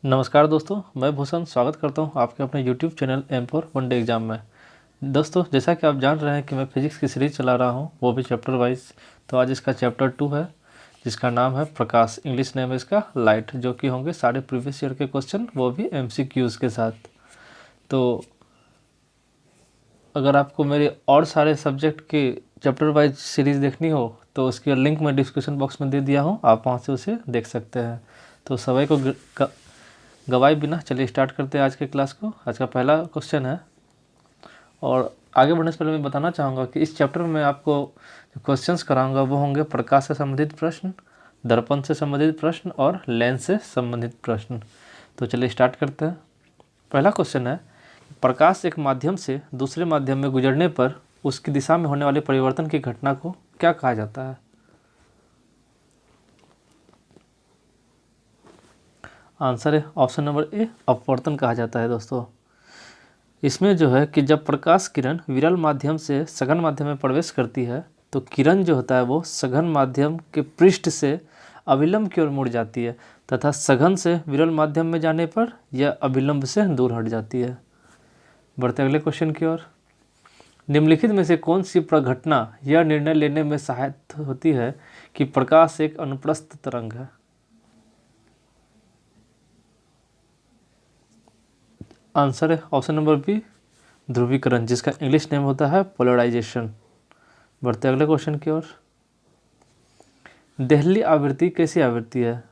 नमस्कार दोस्तों, मैं भूषण स्वागत करता हूं आपके अपने YouTube channel aim for one day exam में। दोस्तों, जैसा कि आप जान रहे हैं कि मैं फिजिक्स की सीरीज़ चला रहा हूं, वो भी चैप्टर वाइज। तो आज इसका चैप्टर 2 है, जिसका नाम है प्रकाश। इंग्लिश नेम है इसका लाइट, जो कि होंगे सारे प्रीवियस ईयर के क्वेश्चन, वो भी MCQs के साथ। तो अगर आपको मेरे और सारे सब्जेक्ट के चैप्टर वाइज सीरीज़ देखनी हो तो उसकी लिंक मैं डिस्क्रिप्शन बॉक्स में दे दिया हूँ, आप वहाँ से उसे देख सकते हैं। तो सभी को गवाए बिना चलिए स्टार्ट करते हैं आज के क्लास को। आज का पहला क्वेश्चन है, और आगे बढ़ने से पहले मैं बताना चाहूँगा कि इस चैप्टर में आपको जो क्वेश्चंस कराऊंगा वो होंगे प्रकाश से संबंधित प्रश्न, दर्पण से संबंधित प्रश्न और लेंस से संबंधित प्रश्न। तो चलिए स्टार्ट करते हैं। पहला क्वेश्चन है, प्रकाश एक माध्यम से दूसरे माध्यम में गुजरने पर उसकी दिशा में होने वाले परिवर्तन की घटना को क्या कहा जाता है? आंसर है ऑप्शन नंबर ए, अपवर्तन कहा जाता है। दोस्तों, इसमें जो है कि जब प्रकाश किरण विरल माध्यम से सघन माध्यम में प्रवेश करती है तो किरण जो होता है वो सघन माध्यम के पृष्ठ से अविलंब की ओर मुड़ जाती है, तथा सघन से विरल माध्यम में जाने पर यह अविलंब से दूर हट जाती है। बढ़ते अगले क्वेश्चन की ओर। निम्नलिखित में से कौन सी प्रघटना यह निर्णय लेने में सहायक होती है कि प्रकाश एक अनुप्रस्थ तरंग है? आंसर है ऑप्शन नंबर बी, ध्रुवीकरण, जिसका इंग्लिश नेम होता है पोलराइजेशन। बढ़ते अगले क्वेश्चन की ओर। देहली आवृत्ति कैसी आवृत्ति है?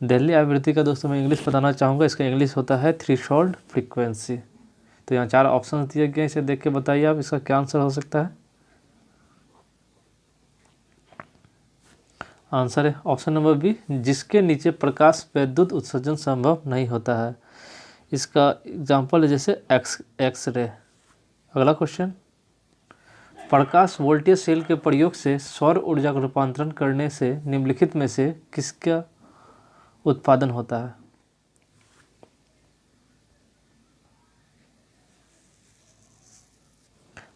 दिल्ली आवृत्ति का दोस्तों मैं इंग्लिश बताना चाहूँगा। इसका इंग्लिश होता है थ्रेशोल्ड फ्रीक्वेंसी। तो यहाँ चार ऑप्शन दिए गए, इसे देख के बताइए आप इसका क्या आंसर हो सकता है। आंसर है ऑप्शन नंबर बी, जिसके नीचे प्रकाश विद्युत उत्सर्जन संभव नहीं होता है। इसका एग्जाम्पल है जैसे एक्स रे। अगला क्वेश्चन, प्रकाश वोल्टेज सेल के प्रयोग से सौर ऊर्जा का रूपांतरण करने से निम्नलिखित में से किसका उत्पादन होता है?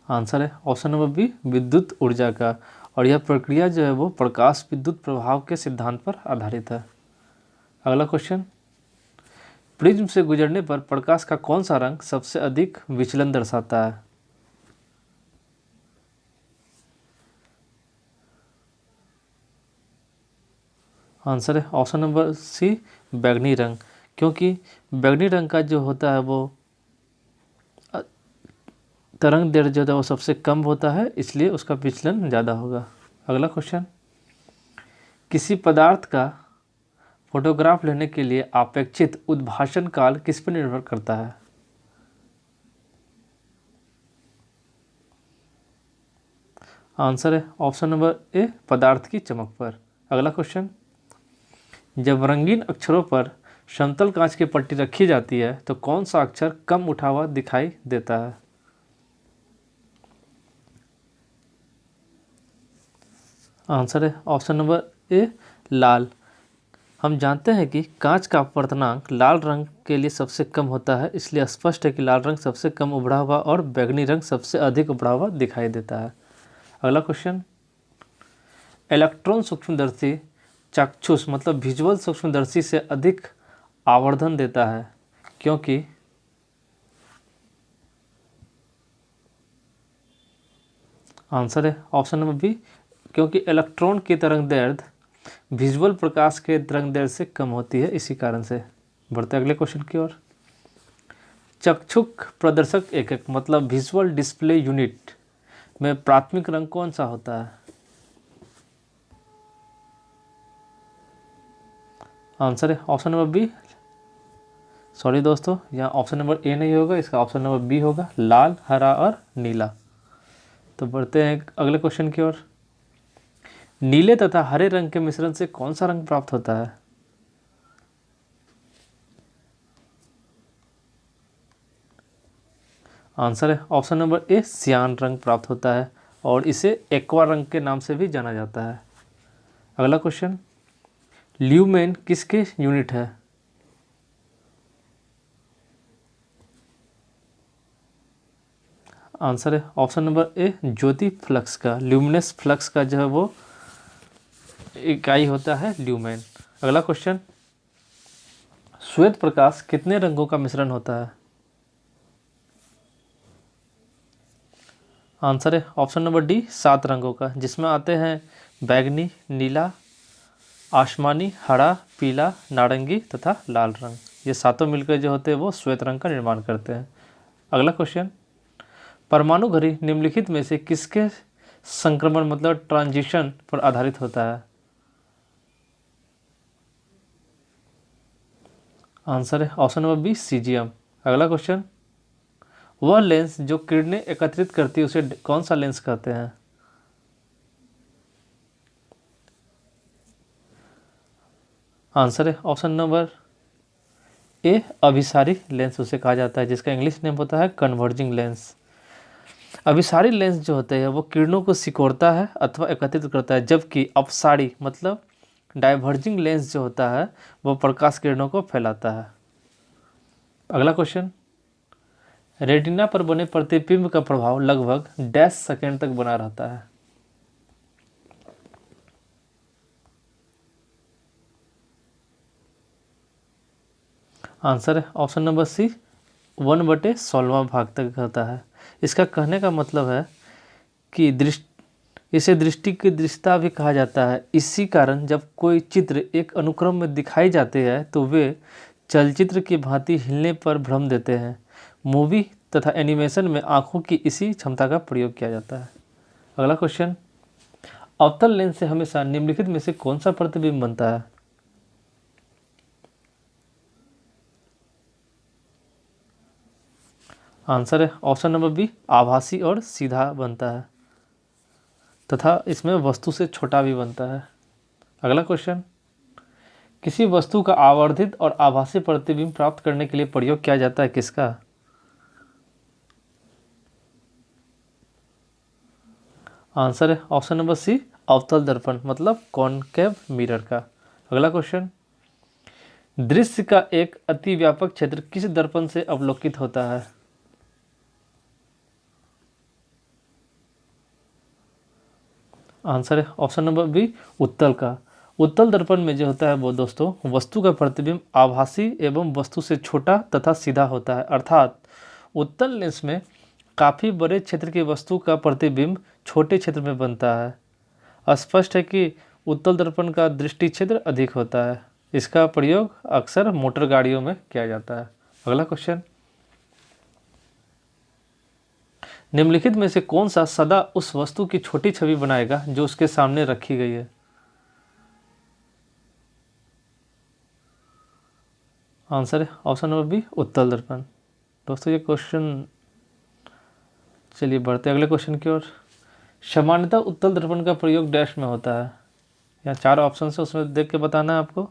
आंसर है ऑप्शन नंबर बी, विद्युत ऊर्जा का। और यह प्रक्रिया जो है वो प्रकाश विद्युत प्रभाव के सिद्धांत पर आधारित है। अगला क्वेश्चन, प्रिज्म से गुजरने पर प्रकाश का कौन सा रंग सबसे अधिक विचलन दर्शाता है? आंसर है ऑप्शन नंबर सी, बैंगनी रंग, क्योंकि बैंगनी रंग का जो होता है वो तरंग दैर्ध्य जो है वो सबसे कम होता है, इसलिए उसका विचलन ज़्यादा होगा। अगला क्वेश्चन, किसी पदार्थ का फोटोग्राफ लेने के लिए अपेक्षित उद्भाषण काल किस पर निर्भर करता है? आंसर है ऑप्शन नंबर ए, पदार्थ की चमक पर। अगला क्वेश्चन, जब रंगीन अक्षरों पर समतल कांच की पट्टी रखी जाती है तो कौन सा अक्षर कम उठा हुआ दिखाई देता है? आंसर है ऑप्शन नंबर ए, लाल। हम जानते हैं कि कांच का अपवर्तनांक लाल रंग के लिए सबसे कम होता है, इसलिए स्पष्ट है कि लाल रंग सबसे कम उभरा हुआ और बैंगनी रंग सबसे अधिक उभरा हुआ दिखाई देता है। अगला क्वेश्चन, इलेक्ट्रॉन सूक्ष्मदर्शी चाक्षुष मतलब विजुअल सूक्ष्मदर्शी से अधिक आवर्धन देता है, क्योंकि आंसर है ऑप्शन नंबर बी, क्योंकि इलेक्ट्रॉन की तरंग दैर्ध्य विजुअल प्रकाश के तरंग दैर्ध्य से कम होती है, इसी कारण से। बढ़ते अगले क्वेश्चन की ओर। चक्षुक प्रदर्शक एकक मतलब विजुअल डिस्प्ले यूनिट में प्राथमिक रंग कौन सा होता है? आंसर है ऑप्शन नंबर बी, सॉरी दोस्तों, यहाँ ऑप्शन नंबर ए नहीं होगा, इसका ऑप्शन नंबर बी होगा, लाल, हरा और नीला। तो बढ़ते हैं अगले क्वेश्चन की ओर। नीले तथा हरे रंग के मिश्रण से कौन सा रंग प्राप्त होता है? आंसर है ऑप्शन नंबर ए, सियान रंग प्राप्त होता है, और इसे एक्वा रंग के नाम से भी जाना जाता है। अगला क्वेश्चन, ल्यूमेन किसके यूनिट है? आंसर है option number A, Jyoti flux का। ल्यूमिनस फ्लक्स का जो है वो इकाई होता है ल्यूमेन। अगला क्वेश्चन, श्वेत प्रकाश कितने रंगों का मिश्रण होता है? आंसर है ऑप्शन नंबर डी 7 रंगों का, जिसमें आते हैं बैगनी, नीला, आसमानी, हरा, पीला, नारंगी तथा लाल रंग। ये सातों मिलकर जो होते हैं वो श्वेत रंग का निर्माण करते हैं। अगला क्वेश्चन, परमाणु घड़ी निम्नलिखित में से किसके संक्रमण मतलब ट्रांजिशन पर आधारित होता है? आंसर है ऑप्शन नंबर बी सीजियम। अगला क्वेश्चन, वह लेंस जो किरणें एकत्रित करती है उसे कौन सा लेंस कहते हैं? आंसर है ऑप्शन नंबर ए अभिसारी लेंस उसे कहा जाता है, जिसका इंग्लिश नेम होता है कन्वर्जिंग लेंस। अभिसारी लेंस जो होते हैं वो किरणों को सिकोड़ता है अथवा एकत्रित करता है, जबकि अपसारी मतलब डाइवर्जिंग लेंस जो होता है वो प्रकाश किरणों को फैलाता है। अगला क्वेश्चन, रेटिना पर बने प्रतिबिंब का प्रभाव लगभग डैश सेकेंड तक बना रहता है? आंसर है ऑप्शन नंबर सी 1/16 भाग तक होता है। इसका कहने का मतलब है कि इसे दृष्टि की दृश्यता भी कहा जाता है। इसी कारण जब कोई चित्र एक अनुक्रम में दिखाई जाते हैं तो वे चलचित्र की भांति हिलने पर भ्रम देते हैं। मूवी तथा एनिमेशन में आंखों की इसी क्षमता का प्रयोग किया जाता है। अगला क्वेश्चन, अवतल लेंस से हमेशा निम्नलिखित में से कौन सा प्रतिबिंब बनता है? आंसर है ऑप्शन नंबर बी आभासी और सीधा बनता है तथा इसमें वस्तु से छोटा भी बनता है। अगला क्वेश्चन, किसी वस्तु का आवर्धित और आभासी प्रतिबिंब प्राप्त करने के लिए प्रयोग किया जाता है किसका? आंसर है ऑप्शन नंबर सी अवतल दर्पण मतलब कॉनकेव मिरर का। अगला क्वेश्चन, दृश्य का एक अति व्यापक क्षेत्र किस दर्पण से अवलोकित होता है? आंसर है ऑप्शन नंबर बी उत्तल का। उत्तल दर्पण में जो होता है वो दोस्तों वस्तु का प्रतिबिंब आभासी एवं वस्तु से छोटा तथा सीधा होता है, अर्थात उत्तल लेंस में काफ़ी बड़े क्षेत्र की वस्तु का प्रतिबिंब छोटे क्षेत्र में बनता है। स्पष्ट है कि उत्तल दर्पण का दृष्टि क्षेत्र अधिक होता है। इसका प्रयोग अक्सर मोटर गाड़ियों में किया जाता है। अगला क्वेश्चन, निम्नलिखित में से कौन सा सदा उस वस्तु की छोटी छवि बनाएगा जो उसके सामने रखी गई है? आंसर है ऑप्शन नंबर बी उत्तल दर्पण। दोस्तों ये क्वेश्चन, चलिए बढ़ते अगले क्वेश्चन की ओर। सामान्यतः उत्तल दर्पण का प्रयोग डैश में होता है। यहाँ 4 ऑप्शन है, उसमें देख के बताना है आपको।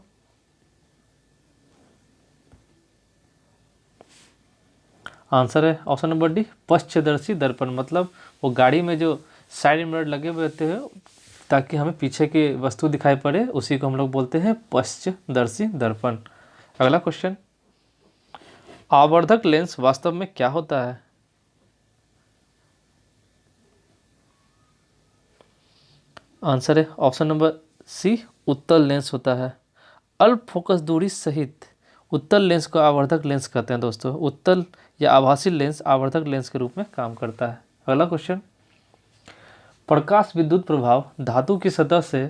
आंसर है ऑप्शन नंबर डी पश्चदर्शी दर्पण, मतलब वो गाड़ी में जो साइड मिरर लगे हुए रहते हैं ताकि हमें पीछे की वस्तु दिखाई पड़े, उसी को हम लोग बोलते हैं पश्चदर्शी दर्पण। अगला क्वेश्चन, आवर्धक लेंस वास्तव में क्या होता है? आंसर है ऑप्शन नंबर सी उत्तल लेंस होता है। अल्प फोकस दूरी सहित उत्तल लेंस को आवर्धक लेंस कहते हैं दोस्तों। उत्तल या आभासी लेंस आवर्धक लेंस के रूप में काम करता है। अगला क्वेश्चन, प्रकाश विद्युत प्रभाव धातु की सतह से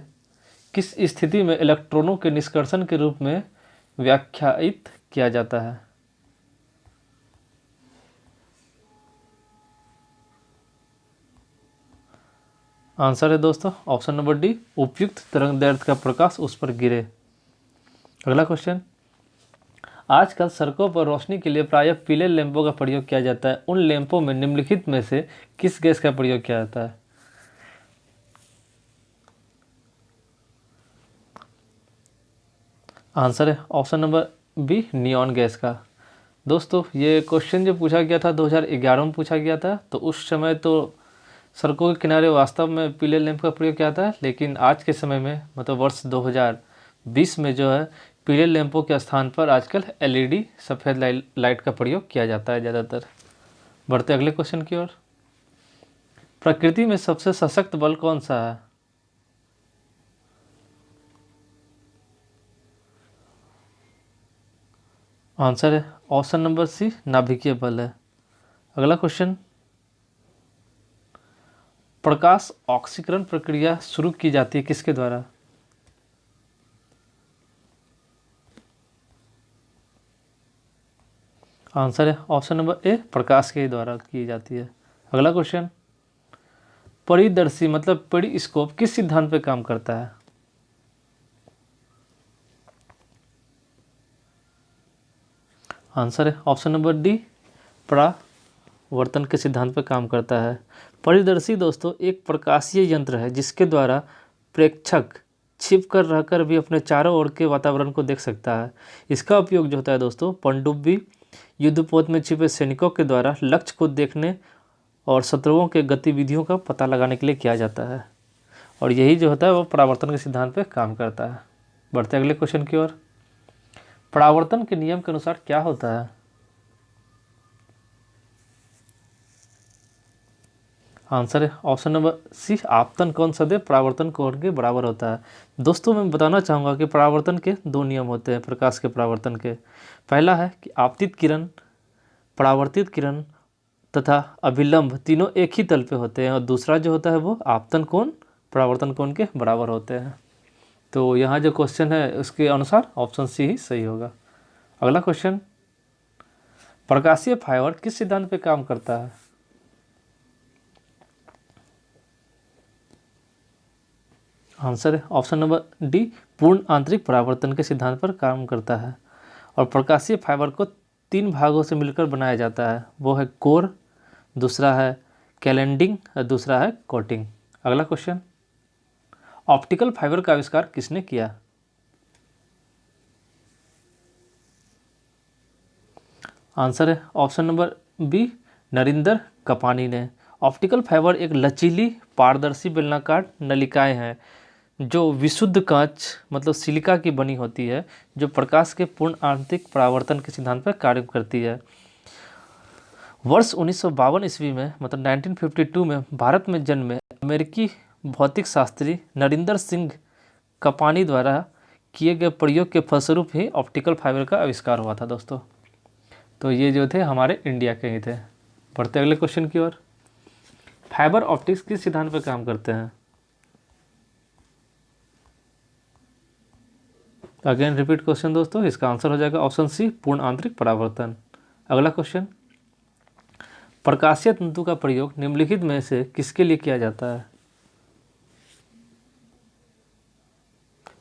किस स्थिति में इलेक्ट्रॉनों के निष्कर्षण के रूप में व्याख्यायित किया जाता है? आंसर है दोस्तों ऑप्शन नंबर डी उपयुक्त तरंगदैर्घ्य का प्रकाश उस पर गिरे। अगला क्वेश्चन, आजकल सड़कों पर रोशनी के लिए प्रायः पीले लैंपों का प्रयोग किया जाता है। उन लैंपों में निम्नलिखित में से किस गैस का प्रयोग किया जाता है? आंसर है option number B neon gas का। दोस्तों ये क्वेश्चन जो पूछा गया था 2011 में पूछा गया था, तो उस समय तो सड़कों के किनारे वास्तव में पीले लैंप का प्रयोग किया था, लेकिन आज के समय में मतलब वर्ष 2020 में जो है पीले लैंपों के स्थान पर आजकल एलईडी सफ़ेद लाइट का प्रयोग किया जाता है ज़्यादातर। बढ़ते अगले क्वेश्चन की ओर। प्रकृति में सबसे सशक्त बल कौन सा है? आंसर है ऑप्शन नंबर सी, नाभिकीय बल है। अगला क्वेश्चन, प्रकाश ऑक्सीकरण प्रक्रिया शुरू की जाती है किसके द्वारा? आंसर है ऑप्शन नंबर ए, प्रकाश के द्वारा की जाती है। अगला क्वेश्चन, परिदर्शी मतलब पेरिस्कोप किस सिद्धांत पे काम करता है? आंसर है ऑप्शन नंबर डी, परावर्तन के सिद्धांत पर काम करता है। परिदर्शी दोस्तों एक प्रकाशीय यंत्र है जिसके द्वारा प्रेक्षक छिप कर रहकर भी अपने चारों ओर के वातावरण को देख सकता है। इसका उपयोग जो होता है दोस्तों, पनडुब्बी, युद्धपोत में छिपे सैनिकों के द्वारा लक्ष्य को देखने और शत्रुओं के गतिविधियों का पता लगाने के लिए किया जाता है। और यही जो होता है वो परावर्तन के सिद्धांत पर काम करता है। बढ़ते अगले क्वेश्चन की ओर। परावर्तन के नियम के अनुसार क्या होता है? आंसर है ऑप्शन नंबर सी, आपतन कोण सदैव परावर्तन कोण के बराबर होता है। दोस्तों मैं बताना चाहूँगा कि परावर्तन के दो नियम होते हैं प्रकाश के परावर्तन के। पहला है कि आपतित किरण, परावर्तित किरण तथा अभिलंब तीनों एक ही तल पे होते हैं, और दूसरा जो होता है वो आपतन कोण परावर्तन कोण के बराबर होते हैं। तो यहाँ जो क्वेश्चन है उसके अनुसार ऑप्शन सी ही सही होगा। अगला क्वेश्चन, प्रकाशीय फाइबर किस सिद्धांत पे काम करता है? आंसर है ऑप्शन नंबर डी, पूर्ण आंतरिक परावर्तन के सिद्धांत पर काम करता है। और प्रकाशीय फाइबर को तीन भागों से मिलकर बनाया जाता है, वो है कोर, दूसरा है कैलेंडिंग और दूसरा है कोटिंग। अगला क्वेश्चन, ऑप्टिकल फाइबर का आविष्कार किसने किया? आंसर है option number B, Narinder Kapany ने। ऑप्टिकल फाइबर एक लचीली पारदर्शी बेलनाकार नलिकाएं हैं जो विशुद्ध कांच मतलब सिलिका की बनी होती है, जो प्रकाश के पूर्ण आंतरिक परावर्तन के सिद्धांत पर कार्य करती है। वर्ष 1952 ईस्वी में मतलब 1952 में भारत में जन्मे अमेरिकी भौतिक शास्त्री नरिंदर सिंह कपानी द्वारा किए गए प्रयोग के फलस्वरूप ही ऑप्टिकल फाइबर का आविष्कार हुआ था दोस्तों। तो ये जो थे हमारे इंडिया के ही थे। बढ़ते अगले क्वेश्चन की ओर। फाइबर ऑप्टिक्स किस सिद्धांत पर काम करते हैं? अगेन रिपीट क्वेश्चन दोस्तों, इसका आंसर हो जाएगा ऑप्शन सी, पूर्ण आंतरिक परावर्तन। अगला क्वेश्चन, प्रकाशीय तंतु का प्रयोग निम्नलिखित में से किसके लिए किया जाता है?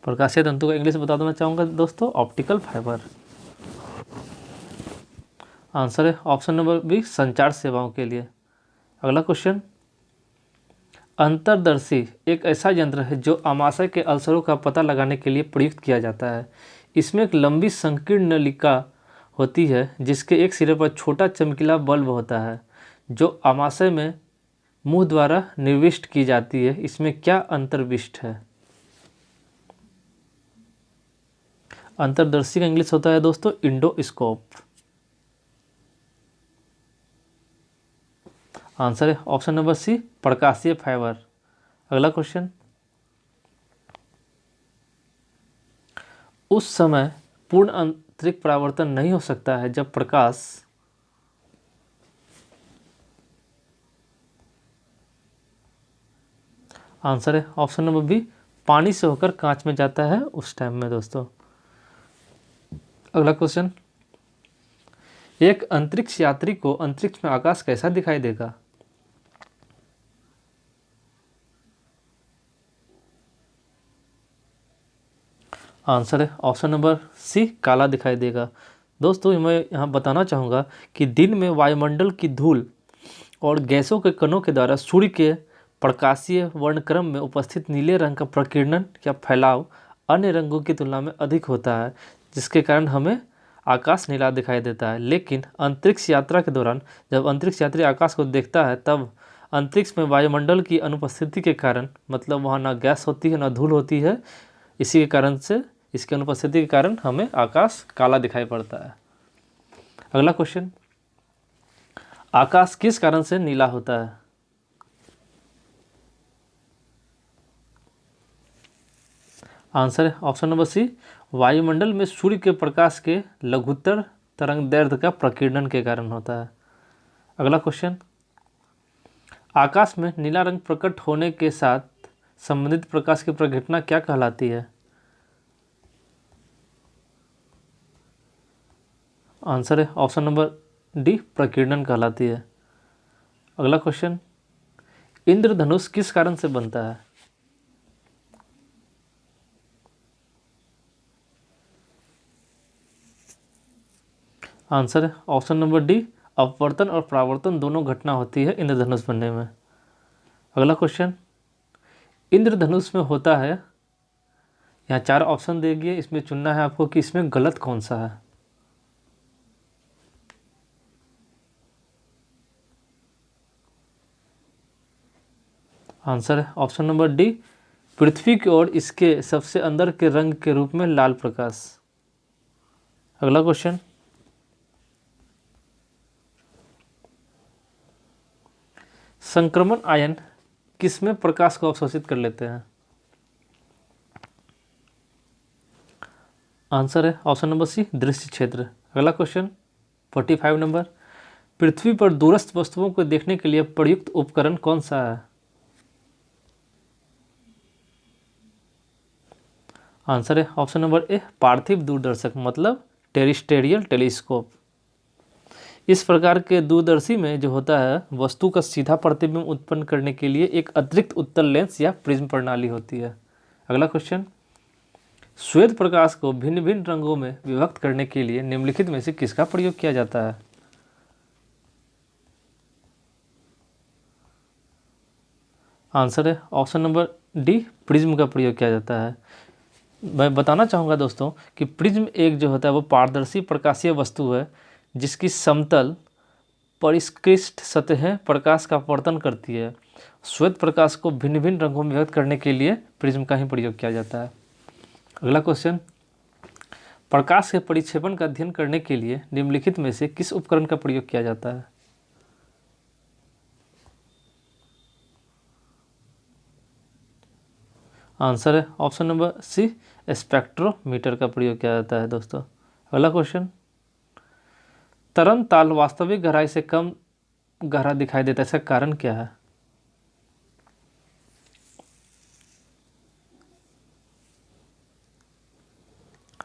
प्रकाशीय तंतु का इंग्लिश बता देना चाहूँगा दोस्तों, ऑप्टिकल फाइबर। आंसर है ऑप्शन नंबर बी, संचार सेवाओं के लिए। अगला क्वेश्चन, अंतर्दर्शी एक ऐसा यंत्र है जो आमाशय के अल्सरों का पता लगाने के लिए प्रयुक्त किया जाता है। इसमें एक लंबी संकीर्ण नलिका होती है जिसके एक सिरे पर छोटा चमकीला बल्ब होता है जो आमाशय में मुंह द्वारा निर्विष्ट की जाती है। इसमें क्या अंतर्विष्ट है? अंतर्दर्शी का इंग्लिश होता है दोस्तों इंडोस्कोप। आंसर है ऑप्शन नंबर सी, प्रकाशीय फाइबर। अगला क्वेश्चन, उस समय पूर्ण आंतरिक परावर्तन नहीं हो सकता है जब प्रकाश आंसर है ऑप्शन नंबर बी, पानी से होकर कांच में जाता है उस टाइम में दोस्तों। अगला क्वेश्चन, एक अंतरिक्ष यात्री को अंतरिक्ष में आकाश कैसा दिखाई देगा? आंसर है ऑप्शन नंबर सी, काला दिखाई देगा। दोस्तों मैं यहाँ बताना चाहूँगा कि दिन में वायुमंडल की धूल और गैसों के कणों के द्वारा सूर्य के प्रकाशीय वर्णक्रम में उपस्थित नीले रंग का प्रकीर्णन या फैलाव अन्य रंगों की तुलना में अधिक होता है, जिसके कारण हमें आकाश नीला दिखाई देता है। लेकिन अंतरिक्ष यात्रा के दौरान जब अंतरिक्ष यात्री आकाश को देखता है तब अंतरिक्ष में वायुमंडल की अनुपस्थिति के कारण मतलब वहाँ ना गैस होती है ना धूल होती है, इसी के कारण से इसकी अनुपस्थिति के कारण हमें आकाश काला दिखाई पड़ता है। अगला क्वेश्चन, आकाश किस कारण से नीला होता है? आंसर है ऑप्शन नंबर सी, वायुमंडल में सूर्य के प्रकाश के लघुत्तर तरंग दैर्ध्य का प्रकीर्णन के कारण होता है। अगला क्वेश्चन, आकाश में नीला रंग प्रकट होने के साथ संबंधित प्रकाश की प्रघटना क्या कहलाती है? आंसर है ऑप्शन नंबर डी, प्रकीर्णन कहलाती है। अगला क्वेश्चन, इंद्रधनुष किस कारण से बनता है? आंसर है ऑप्शन नंबर डी, अपवर्तन और परावर्तन दोनों घटना होती है इंद्रधनुष बनने में। अगला क्वेश्चन, इंद्रधनुष में होता है, यहाँ 4 ऑप्शन देंगे, इसमें चुनना है आपको कि इसमें गलत कौन सा है। आंसर है ऑप्शन नंबर डी, पृथ्वी की ओर इसके सबसे अंदर के रंग के रूप में लाल प्रकाश। अगला क्वेश्चन, संक्रमण आयन किसमें प्रकाश को अवशोषित कर लेते हैं? आंसर है ऑप्शन नंबर सी, दृश्य क्षेत्र। अगला क्वेश्चन 45 नंबर, पृथ्वी पर दूरस्थ वस्तुओं को देखने के लिए प्रयुक्त उपकरण कौन सा है? आंसर है ऑप्शन नंबर ए, पार्थिव दूरदर्शक, मतलब टेरिस्टेरियल टेलीस्कोप। इस प्रकार के दूरदर्शी में जो होता है, वस्तु का सीधा प्रतिबिंब उत्पन्न करने के लिए एक अतिरिक्त उत्तल लेंस या प्रिज्म प्रणाली होती है। अगला क्वेश्चन, श्वेत प्रकाश को भिन्न भिन्न रंगों में विभक्त करने के लिए निम्नलिखित में से किसका प्रयोग किया जाता है? आंसर है ऑप्शन नंबर डी, प्रिज्म का प्रयोग किया जाता है। मैं बताना चाहूँगा दोस्तों कि प्रिज्म एक जो होता है वो पारदर्शी प्रकाशीय वस्तु है जिसकी समतल परिष्कृत सतहें प्रकाश का अपवर्तन करती है। श्वेत प्रकाश को भिन्न भिन्न रंगों में व्यक्त करने के लिए प्रिज्म का ही प्रयोग किया जाता है। अगला क्वेश्चन, प्रकाश के परिक्षेपण का अध्ययन करने के लिए निम्नलिखित में से किस उपकरण का प्रयोग किया जाता है? आंसर है ऑप्शन नंबर सी, स्पेक्ट्रोमीटर का प्रयोग किया जाता है दोस्तों। अगला क्वेश्चन, तरन ताल वास्तविक गहराई से कम गहरा दिखाई देता है, इसका कारण क्या है?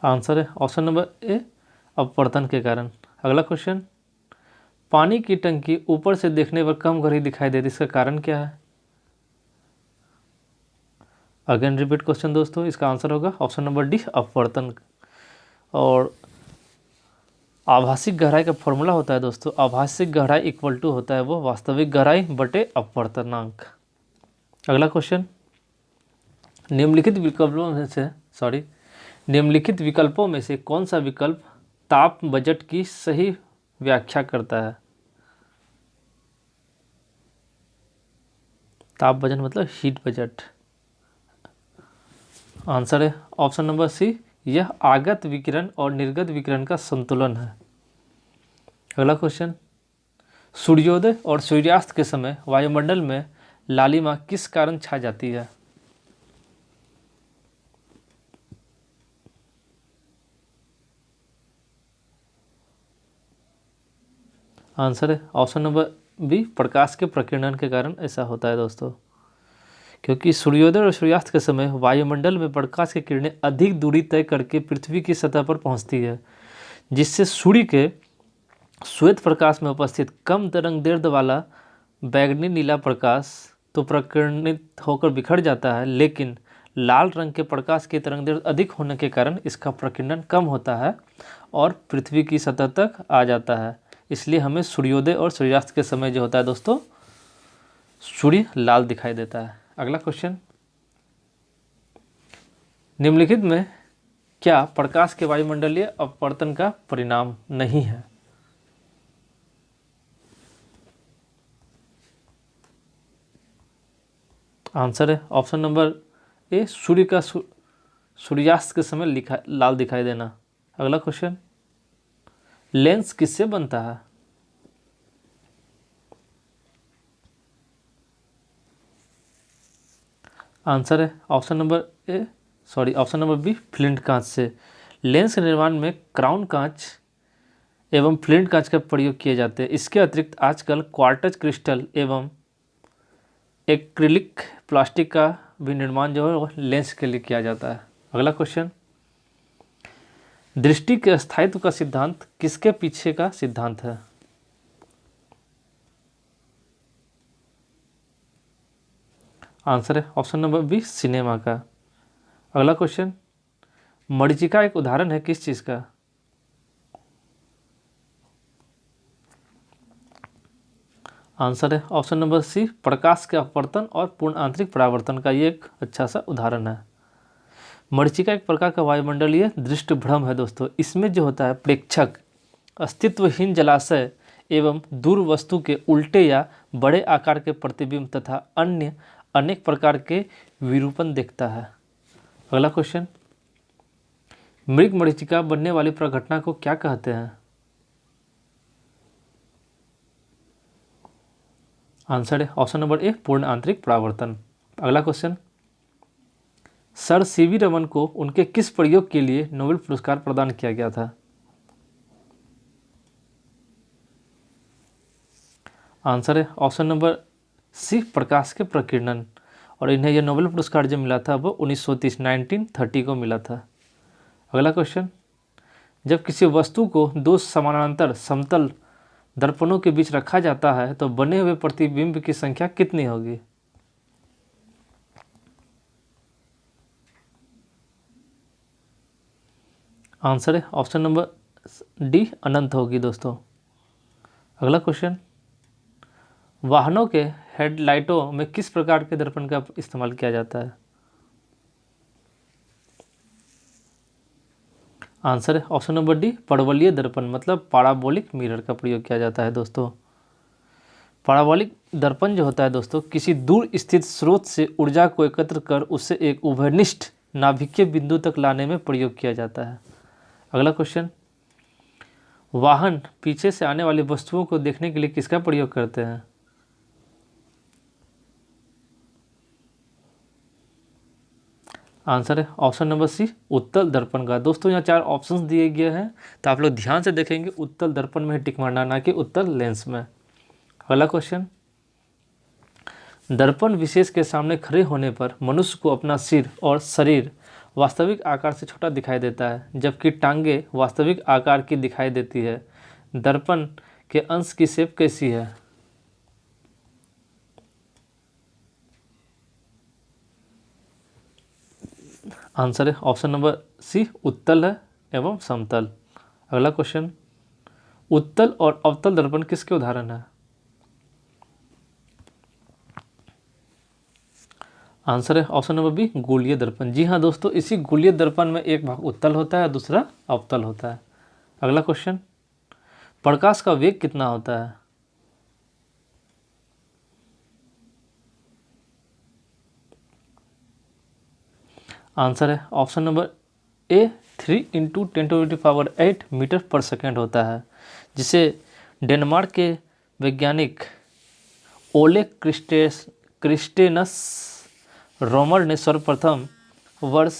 आंसर है ऑप्शन नंबर ए, अपवर्तन के कारण। अगला क्वेश्चन, पानी की टंकी ऊपर से देखने पर कम गहरी दिखाई देती है, इसका कारण क्या है? अगेन रिपीट क्वेश्चन दोस्तों, इसका आंसर होगा ऑप्शन नंबर डी, अपवर्तन। और आभासिक गहराई का फॉर्मूला होता है दोस्तों, आभासिक गहराई इक्वल टू होता है वो वास्तविक गहराई बटे अपवर्तनांक। अगला क्वेश्चन, निम्नलिखित विकल्पों में से कौन सा विकल्प ताप बजट की सही व्याख्या करता है? ताप बजट मतलब हीट बजट। आंसर है ऑप्शन नंबर सी, यह आगत विकिरण और निर्गत विकिरण का संतुलन है। अगला क्वेश्चन, सूर्योदय और सूर्यास्त के समय वायुमंडल में लालिमा किस कारण छा जाती है? आंसर है ऑप्शन नंबर बी, प्रकाश के प्रकीर्णन के कारण ऐसा होता है दोस्तों, क्योंकि सूर्योदय और सूर्यास्त के समय वायुमंडल में प्रकाश की किरणें अधिक दूरी तय करके पृथ्वी की सतह पर पहुंचती है, जिससे सूर्य के श्वेत प्रकाश में उपस्थित कम तरंग दैर्ध्य वाला बैगनी नीला प्रकाश तो प्रकीर्णित होकर बिखर जाता है, लेकिन लाल रंग के प्रकाश की तरंग दैर्ध्य अधिक होने के कारण इसका प्रकीर्णन कम होता है और पृथ्वी की सतह तक आ जाता है। इसलिए हमें सूर्योदय और सूर्यास्त के समय जो होता है दोस्तों, सूर्य लाल दिखाई देता है। अगला क्वेश्चन, निम्नलिखित में क्या प्रकाश के वायुमंडलीय अपवर्तन का परिणाम नहीं है? आंसर है ऑप्शन नंबर ए, सूर्य का सूर्यास्त के समय लाल दिखाई देना। अगला क्वेश्चन, लेंस किससे बनता है? आंसर है ऑप्शन नंबर बी, फ्लिंट कांच से। लेंस के निर्माण में क्राउन कांच एवं फ्लिंट कांच का प्रयोग किए जाते हैं। इसके अतिरिक्त आजकल क्वार्टज क्रिस्टल एवं एक्रिलिक प्लास्टिक का भी निर्माण जो है वो लेंस के लिए किया जाता है। अगला क्वेश्चन, दृष्टि के स्थायित्व का सिद्धांत किसके पीछे का सिद्धांत है? आंसर है ऑप्शन नंबर बी, सिनेमा का। अगला क्वेश्चन, मरीचिका एक उदाहरण है किस चीज का? आंसर है ऑप्शन नंबर सी, प्रकाश के अपवर्तन और पूर्ण आंतरिक परावर्तन का ये एक अच्छा सा उदाहरण है। मरीचिका एक प्रकार का वायुमंडलीय दृष्टि भ्रम है दोस्तों। इसमें जो होता है प्रेक्षक अस्तित्वहीन जलाशय एवं दूर वस्तु के उल्टे या बड़े आकार के प्रतिबिंब तथा अन्य अनेक प्रकार के विरूपण देखता है। अगला क्वेश्चन, मृग मरीचिका बनने वाली प्रघटना को क्या कहते हैं? आंसर है ऑप्शन नंबर ए, पूर्ण आंतरिक परावर्तन। अगला क्वेश्चन, सर सीवी रमन को उनके किस प्रयोग के लिए नोबेल पुरस्कार प्रदान किया गया था? आंसर है ऑप्शन नंबर सी, प्रकाश के प्रकीर्णन। और इन्हें यह नोबेल पुरस्कार जो मिला था वो 1930 को मिला था। अगला क्वेश्चन, जब किसी वस्तु को दो समानांतर समतल दर्पणों के बीच रखा जाता है तो बने हुए प्रतिबिंब की संख्या कितनी होगी? आंसर है ऑप्शन नंबर डी, अनंत होगी दोस्तों। अगला क्वेश्चन, वाहनों के हेडलाइटों में किस प्रकार के दर्पण का इस्तेमाल किया जाता है? आंसर है ऑप्शन नंबर डी, परवलयीय दर्पण मतलब पैराबोलिक मिरर का प्रयोग किया जाता है दोस्तों। पैराबोलिक दर्पण जो होता है दोस्तों, किसी दूर स्थित स्रोत से ऊर्जा को एकत्र कर उसे एक उभयनिष्ठ नाभिकीय बिंदु तक लाने में प्रयोग किया जाता है। अगला क्वेश्चन, वाहन पीछे से आने वाली वस्तुओं को देखने के लिए किसका प्रयोग करते हैं? आंसर है ऑप्शन नंबर सी, उत्तल दर्पण का। दोस्तों यहाँ 4 ऑप्शंस दिए गए हैं तो आप लोग ध्यान से देखेंगे, उत्तल दर्पण में ही टिक मारना, ना कि उत्तल लेंस में। अगला क्वेश्चन, दर्पण विशेष के सामने खड़े होने पर मनुष्य को अपना सिर और शरीर वास्तविक आकार से छोटा दिखाई देता है, जबकि टांगे वास्तविक आकार की दिखाई देती है। दर्पण के अंश की शेप कैसी है? आंसर है ऑप्शन नंबर सी, उत्तल है एवं समतल। अगला क्वेश्चन, उत्तल और अवतल दर्पण किसके उदाहरण है? आंसर है ऑप्शन नंबर बी, गोलीय दर्पण। जी हाँ दोस्तों, इसी गोलीय दर्पण में एक भाग उत्तल होता है, दूसरा अवतल होता है। अगला क्वेश्चन, प्रकाश का वेग कितना होता है? आंसर है ऑप्शन नंबर ए, 3 × 10⁸ मीटर पर सेकेंड होता है, जिसे डेनमार्क के वैज्ञानिक ओले क्रिस्टेनस रोमर ने सर्वप्रथम वर्ष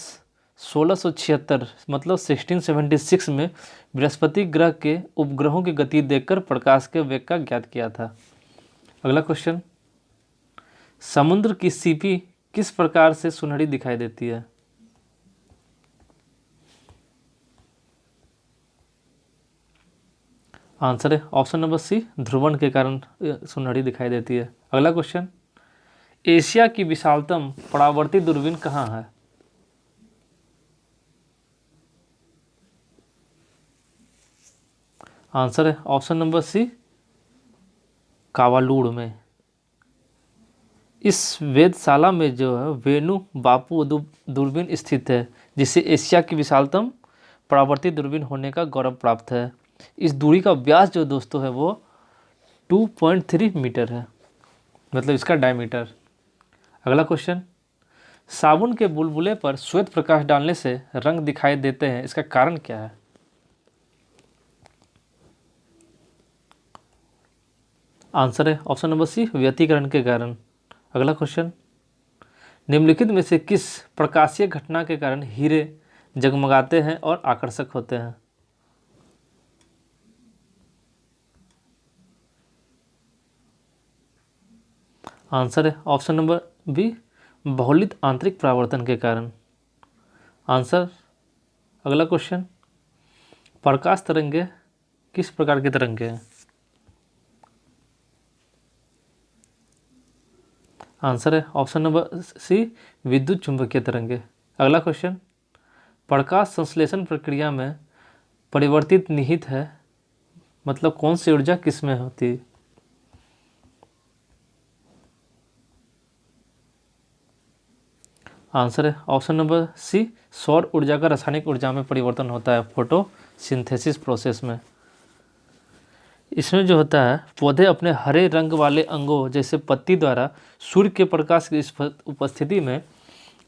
1676 मतलब 1676 में बृहस्पति ग्रह के उपग्रहों की गति देखकर प्रकाश के वेग का ज्ञात किया था। अगला क्वेश्चन, समुद्र की सीपी किस प्रकार से सुनहरी दिखाई देती है? आंसर है ऑप्शन नंबर सी, ध्रुवण के कारण सुनहरी दिखाई देती है। अगला क्वेश्चन, एशिया की विशालतम परावर्ती दूरबीन कहाँ है? आंसर है ऑप्शन नंबर सी, कावालूर में। इस वेधशाला में जो है वेणु बापू दूरबीन स्थित है, जिसे एशिया की विशालतम परावर्ती दूरबीन होने का गौरव प्राप्त है। इस दूरी का व्यास जो दोस्तों है वो 2.3 मीटर है, मतलब इसका डायमीटर। अगला क्वेश्चन, साबुन के बुलबुले पर श्वेत प्रकाश डालने से रंग दिखाई देते हैं, इसका कारण क्या है? आंसर है ऑप्शन नंबर सी, व्यतिकरण के कारण। अगला क्वेश्चन, निम्नलिखित में से किस प्रकाशीय घटना के कारण हीरे जगमगाते हैं और आकर्षक होते हैं? आंसर है ऑप्शन नंबर बी, बहुलित आंतरिक परावर्तन के कारण। आंसर, अगला क्वेश्चन, प्रकाश तरंगे किस प्रकार की तरंगे हैं? आंसर है ऑप्शन नंबर सी, विद्युत चुंबकीय तरंगे। अगला क्वेश्चन, प्रकाश संश्लेषण प्रक्रिया में परिवर्तित निहित है, मतलब कौन सी ऊर्जा किस में होती है? आंसर है ऑप्शन नंबर सी, सौर ऊर्जा का रासायनिक ऊर्जा में परिवर्तन होता है फोटोसिंथेसिस प्रोसेस में। इसमें जो होता है, पौधे अपने हरे रंग वाले अंगों जैसे पत्ती द्वारा सूर्य के प्रकाश की उपस्थिति में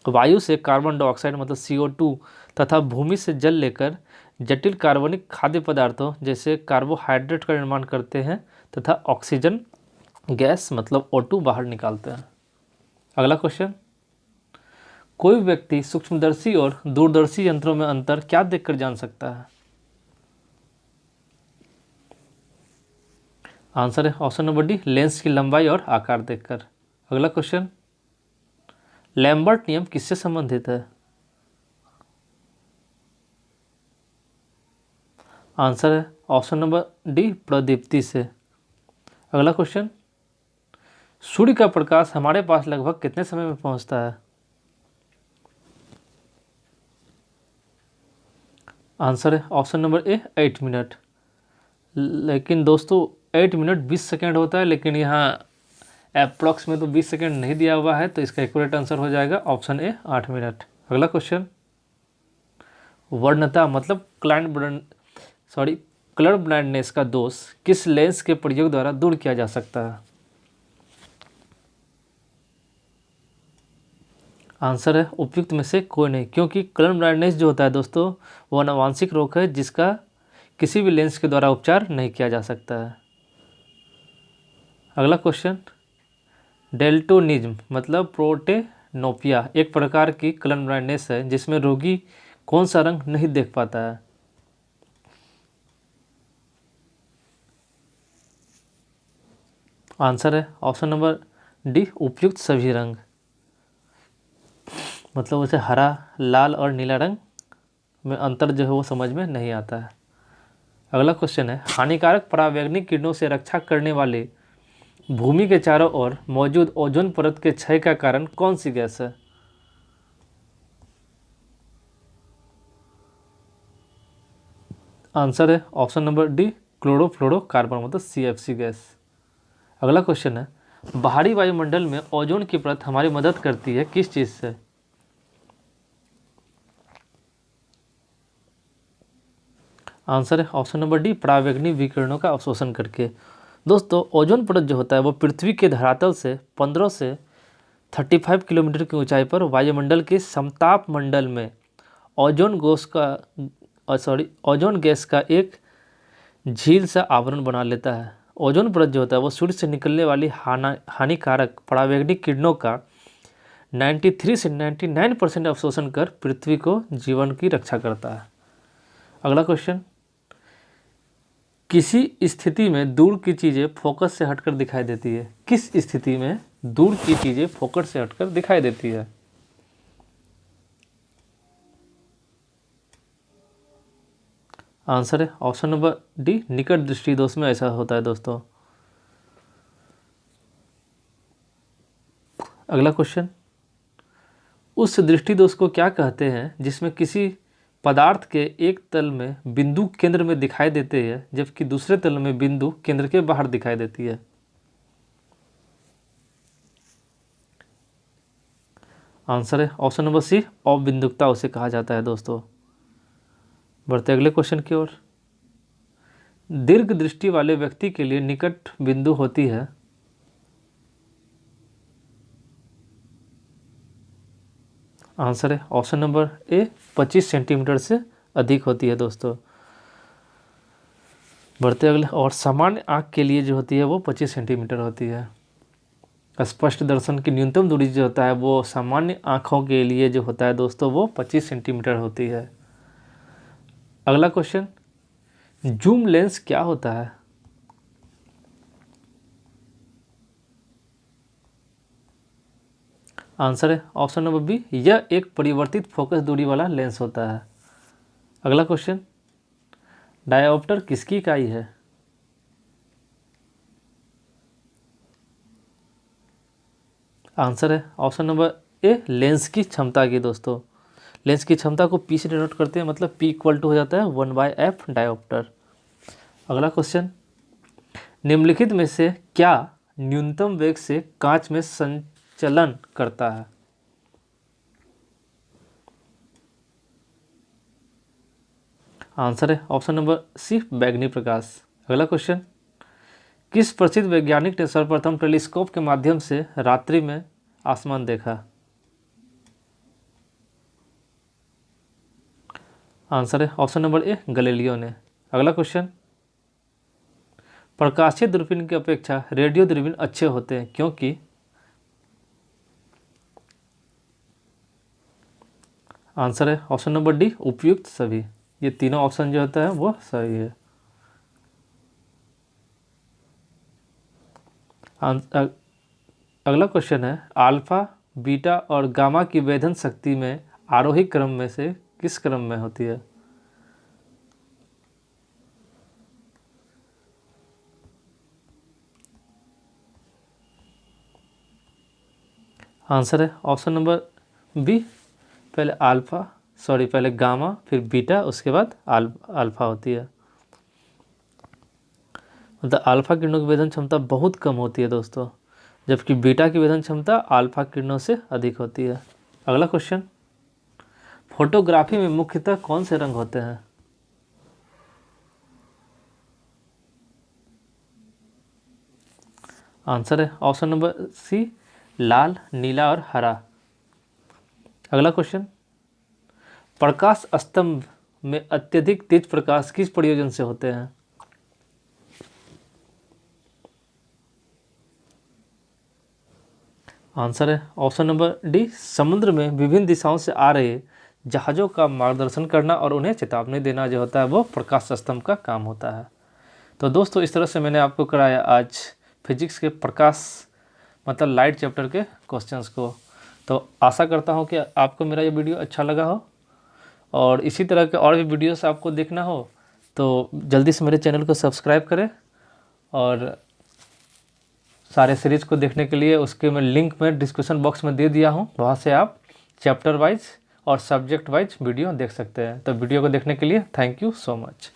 वायु से कार्बन डाइऑक्साइड मतलब CO2 तथा भूमि से जल लेकर जटिल कार्बनिक खाद्य पदार्थों जैसे कार्बोहाइड्रेट का निर्माण करते हैं तथा ऑक्सीजन गैस मतलब O2 बाहर निकालते हैं। अगला क्वेश्चन, कोई व्यक्ति सूक्ष्मदर्शी और दूरदर्शी यंत्रों में अंतर क्या देखकर जान सकता है? आंसर है ऑप्शन नंबर डी, लेंस की लंबाई और आकार देखकर। अगला क्वेश्चन, लैम्बर्ट नियम किससे संबंधित है? आंसर है ऑप्शन नंबर डी, प्रदीप्ति से। अगला क्वेश्चन, सूर्य का प्रकाश हमारे पास लगभग कितने समय में पहुंचता है? आंसर है ऑप्शन नंबर ए, 8 मिनट। लेकिन दोस्तों 8 मिनट 20 सेकेंड होता है, लेकिन यहाँ अप्रॉक्स में तो 20 सेकेंड नहीं दिया हुआ है, तो इसका एक्यूरेट आंसर हो जाएगा ऑप्शन ए, 8 मिनट। अगला क्वेश्चन, वर्णता मतलब कलर ब्लाइंडनेस का दोष किस लेंस के प्रयोग द्वारा दूर किया जा सकता है? आंसर है उपयुक्त में से कोई नहीं, क्योंकि कलर ब्लाइंडनेस जो होता है दोस्तों, वो आनुवांशिक रोग है जिसका किसी भी लेंस के द्वारा उपचार नहीं किया जा सकता है। अगला क्वेश्चन, डेल्टोनिज्म मतलब प्रोटेनोपिया एक प्रकार की कलर ब्लाइंडनेस है जिसमें रोगी कौन सा रंग नहीं देख पाता है? आंसर है ऑप्शन नंबर डी, उपयुक्त सभी रंग, मतलब उसे हरा, लाल और नीला रंग में अंतर जो है वो समझ में नहीं आता है। अगला क्वेश्चन है, हानिकारक परावैंगनिक किरणों से रक्षा करने वाले भूमि के चारों ओर मौजूद ओजोन परत के क्षय का कारण कौन सी गैस है? आंसर है ऑप्शन नंबर डी, क्लोरोफ्लोरोकार्बन मतलब CFC गैस। अगला क्वेश्चन है, बाहरी वायुमंडल में ओजोन की परत हमारी मदद करती है किस चीज़ से? आंसर है ऑप्शन नंबर डी, परावैंगनिक विकिरणों का अवशोषण करके। दोस्तों ओजोन परत जो होता है वो पृथ्वी के धरातल से 15 से 35 किलोमीटर की ऊंचाई पर वायुमंडल के समताप मंडल में ओजोन गैस का एक झील सा आवरण बना लेता है। ओजोन परत जो होता है वो सूर्य से निकलने वाली हानिकारक परावैंगनिक किरणों का 93 से 99% अवशोषण कर पृथ्वी को जीवन की रक्षा करता है। अगला क्वेश्चन, किसी स्थिति में दूर की चीज़ें फोकस से हटकर दिखाई देती है? किस स्थिति में दूर की चीज़ें फोकस से हटकर दिखाई देती है? आंसर है ऑप्शन नंबर डी, निकट दृष्टि दोष में ऐसा होता है दोस्तों। अगला क्वेश्चन, उस दृष्टि दोष को क्या कहते हैं जिसमें किसी पदार्थ के एक तल में बिंदु केंद्र में दिखाई देते हैं जबकि दूसरे तल में बिंदु केंद्र के बाहर दिखाई देती है? आंसर है ऑप्शन नंबर सी, अबिंदुकता उसे कहा जाता है दोस्तों। बढ़ते अगले क्वेश्चन की ओर, दीर्घ दृष्टि वाले व्यक्ति के लिए निकट बिंदु होती है? आंसर है ऑप्शन नंबर ए, 25 सेंटीमीटर से अधिक होती है दोस्तों। बढ़ते अगले, और सामान्य आँख के लिए जो होती है वो 25 सेंटीमीटर होती है। स्पष्ट दर्शन की न्यूनतम दूरी जो होता है वो सामान्य आँखों के लिए जो होता है दोस्तों वो 25 सेंटीमीटर होती है। अगला क्वेश्चन, जूम लेंस क्या होता है? आंसर है ऑप्शन नंबर बी, यह एक परिवर्तित फोकस दूरी वाला लेंस होता है। अगला क्वेश्चन, डायोप्टर किसकी इकाई है? आंसर है ऑप्शन नंबर ए, लेंस की क्षमता की। दोस्तों लेंस की क्षमता को पी से डिनोट करते हैं, मतलब पी इक्वल टू हो जाता है 1/f डायोप्टर। अगला क्वेश्चन, निम्नलिखित में से क्या न्यूनतम वेग से कांच में संचलन करता है? आंसर है ऑप्शन नंबर सी, बैंगनी प्रकाश। अगला क्वेश्चन, किस प्रसिद्ध वैज्ञानिक ने सर्वप्रथम टेलीस्कोप के माध्यम से रात्रि में आसमान देखा? आंसर है ऑप्शन नंबर ए, गैलीलियो ने। अगला क्वेश्चन, प्रकाशीय दूरबीन की अपेक्षा रेडियो दूरबीन अच्छे होते हैं क्योंकि? आंसर है ऑप्शन नंबर डी, उपयुक्त सभी। ये तीनों ऑप्शन जो होता है वो सही है। अगला क्वेश्चन है, अल्फा, बीटा और गामा की वेधन शक्ति में आरोही क्रम में से किस क्रम में होती है? आंसर है ऑप्शन नंबर बी, पहले गामा फिर बीटा उसके बाद अल्फा होती है। मतलब अल्फा किरणों की वेधन क्षमता बहुत कम होती है दोस्तों, जबकि बीटा की वेधन क्षमता अल्फा किरणों से अधिक होती है। अगला क्वेश्चन, फोटोग्राफी में मुख्यतः कौन से रंग होते हैं? आंसर है ऑप्शन नंबर सी, लाल, नीला और हरा। अगला क्वेश्चन, प्रकाश स्तंभ में अत्यधिक तेज प्रकाश किस प्रयोजन से होते हैं? आंसर है ऑप्शन नंबर डी, समुद्र में विभिन्न दिशाओं से आ रहे जहाज़ों का मार्गदर्शन करना और उन्हें चेतावनी देना जो होता है वो प्रकाश स्तंभ का काम होता है। तो दोस्तों इस तरह से मैंने आपको कराया आज फिजिक्स के प्रकाश मतलब लाइट चैप्टर के क्वेश्चंस को। तो आशा करता हूँ कि आपको मेरा ये वीडियो अच्छा लगा हो, और इसी तरह के और भी वीडियोस आपको देखना हो तो जल्दी से मेरे चैनल को सब्सक्राइब करें, और सारे सीरीज़ को देखने के लिए उसके मैं लिंक में डिस्क्रिप्शन बॉक्स में दे दिया हूँ, वहाँ से आप चैप्टर वाइज और सब्जेक्ट वाइज वीडियो देख सकते हैं। तो वीडियो को देखने के लिए थैंक यू सो मच।